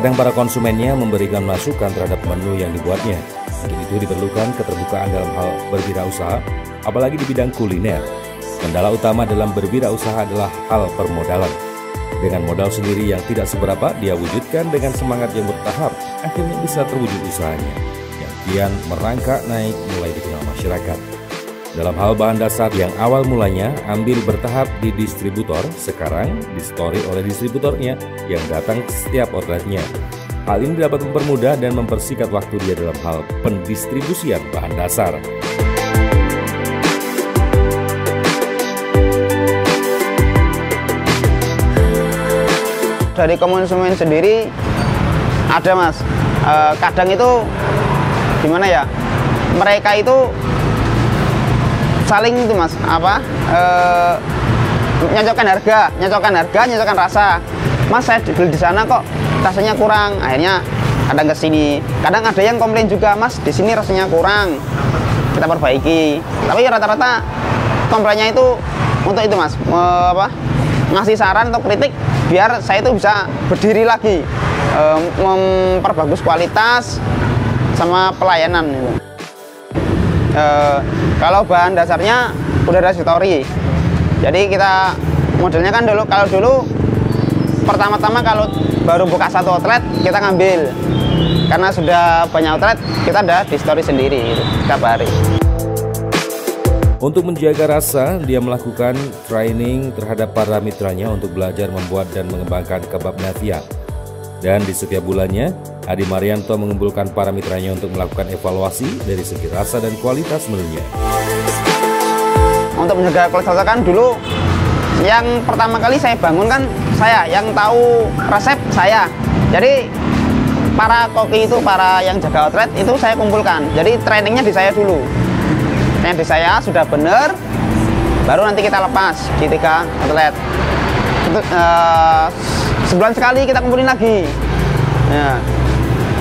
Terkadang para konsumennya memberikan masukan terhadap menu yang dibuatnya. Untuk itu diperlukan keterbukaan dalam hal berwirausaha, apalagi di bidang kuliner. Kendala utama dalam berwirausaha adalah hal permodalan. Dengan modal sendiri yang tidak seberapa, dia wujudkan dengan semangat yang bertahap, akhirnya bisa terwujud usahanya, yang kian merangkak naik mulai dikenal masyarakat. Dalam hal bahan dasar yang awal mulanya ambil bertahap di distributor, sekarang di-store oleh distributornya yang datang ke setiap outletnya. Hal ini dapat mempermudah dan mempersingkat waktu dia dalam hal pendistribusian bahan dasar. Dari konsumen sendiri ada mas, kadang itu gimana ya, mereka itu saling itu mas, nyocokkan harga, nyocokkan rasa. Mas saya beli di sana kok rasanya kurang, akhirnya kadang ke sini. Kadang ada yang komplain juga, mas di sini rasanya kurang, kita perbaiki. Tapi rata-rata komplainnya itu untuk itu mas, ngasih saran atau kritik biar saya itu bisa berdiri lagi, memperbagus kualitas sama pelayanan itu. Kalau bahan dasarnya udah ada story, jadi kita modelnya kan kalau dulu pertama-tama kalau baru buka satu outlet kita ngambil, karena sudah banyak outlet kita ada di story sendiri gitu, setiap hari. Untuk menjaga rasa, dia melakukan training terhadap para mitranya untuk belajar membuat dan mengembangkan kebab nafia. Dan di setiap bulannya, Adi Marianto mengumpulkan para mitranya untuk melakukan evaluasi dari segi rasa dan kualitas menunya. Untuk menjaga kualitas rasa kan dulu, yang pertama kali saya bangun kan saya, yang tahu resep saya. Jadi para koki itu, para yang jaga outlet itu saya kumpulkan. Jadi trainingnya di saya dulu. Yang di saya sudah benar, baru nanti kita lepas di 3 outlet. Sebulan sekali kita kumpulin lagi. Ya.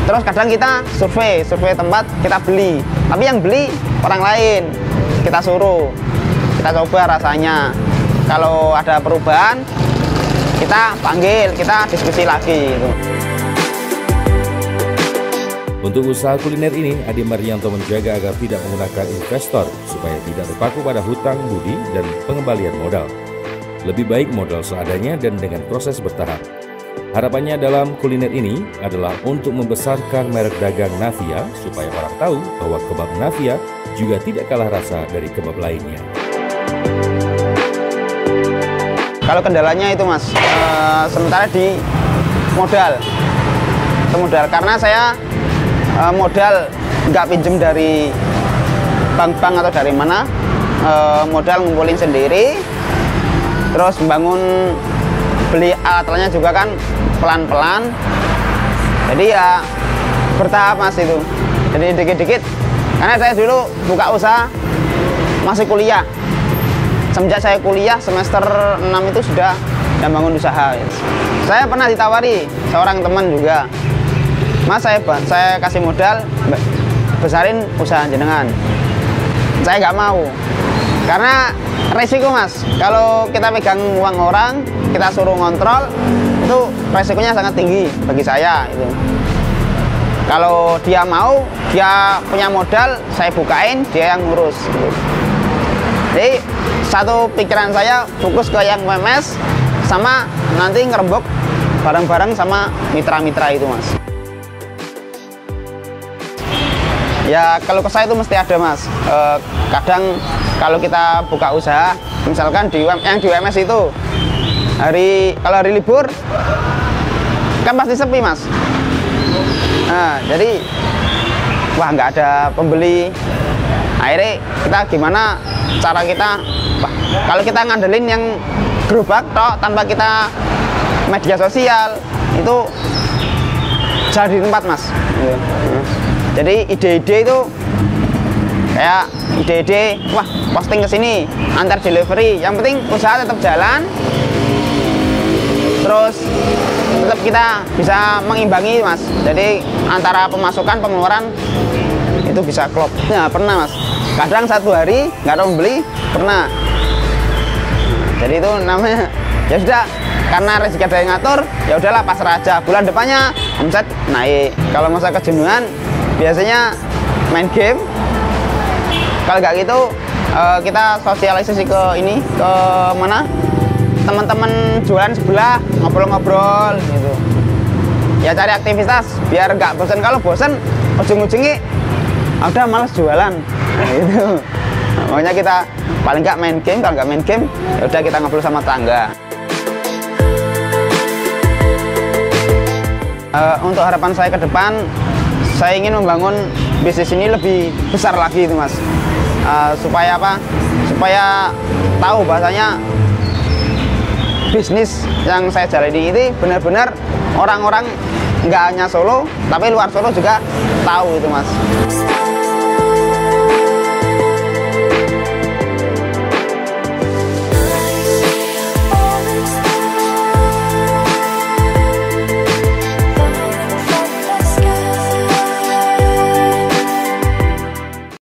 Terus kadang kita survei tempat, kita beli. Tapi yang beli orang lain, kita suruh, kita coba rasanya. Kalau ada perubahan, kita panggil, kita diskusi lagi. Gitu. Untuk usaha kuliner ini, Adi Marianto menjaga agar tidak menggunakan investor supaya tidak terpaku pada hutang budi dan pengembalian modal. Lebih baik modal seadanya dan dengan proses bertahap. Harapannya dalam kuliner ini adalah untuk membesarkan merek dagang Nafia supaya orang tahu bahwa kebab Nafia juga tidak kalah rasa dari kebab lainnya. Kalau kendalanya itu mas, sementara di modal. Karena saya modal nggak pinjem dari bank-bank atau dari mana, modal ngumpulin sendiri, terus membangun, beli alat-alatnya juga kan pelan-pelan, jadi ya bertahap mas itu, jadi dikit-dikit. Karena saya dulu buka usaha masih kuliah, semenjak saya kuliah semester 6 itu sudah bangun usaha. Saya pernah ditawari seorang teman juga, mas saya kasih modal, besarin usaha jenengan. Saya nggak mau, karena resiko mas. Kalau kita pegang uang orang, kita suruh ngontrol, itu resikonya sangat tinggi bagi saya. Itu. Kalau dia mau, dia punya modal, saya bukain, dia yang ngurus. Gitu. Jadi satu pikiran saya fokus ke yang UMS, sama nanti ngerembok bareng-bareng sama mitra-mitra itu mas. Ya kalau ke saya itu mesti ada mas. Kadang kalau kita buka usaha, misalkan yang di UMS itu kalau hari libur kan pasti sepi mas. Nah jadi wah nggak ada pembeli. Akhirnya kita gimana cara kita? Kalau kita ngandelin yang gerobak toh tanpa kita media sosial itu jadi di tempat mas. Jadi ide-ide itu kayak ide-ide, wah posting ke sini, antar delivery, yang penting usaha tetap jalan, terus tetap kita bisa mengimbangi mas. Jadi antara pemasukan pengeluaran itu bisa klop. Ya pernah mas, kadang satu hari nggak ada pembeli, pernah. Jadi itu namanya ya sudah, karena rezeki ada yang ngatur, ya udahlah pasrah aja. Bulan depannya omset naik. Kalau masa kejenuhan biasanya main game. Kalau nggak gitu kita sosialisasi ke mana teman-teman jualan sebelah, ngobrol-ngobrol gitu. Ya cari aktivitas biar nggak bosan. Kalau bosan ujung-ujungnya udah malas jualan gitu. Makanya kita paling nggak main game. Kalau nggak main game ya udah kita ngobrol sama tetangga. Untuk harapan saya ke depan, saya ingin membangun bisnis ini lebih besar lagi itu Mas. Supaya apa? Supaya tahu bahasanya bisnis yang saya jalani ini benar-benar orang-orang nggak hanya Solo, tapi luar Solo juga tahu itu Mas.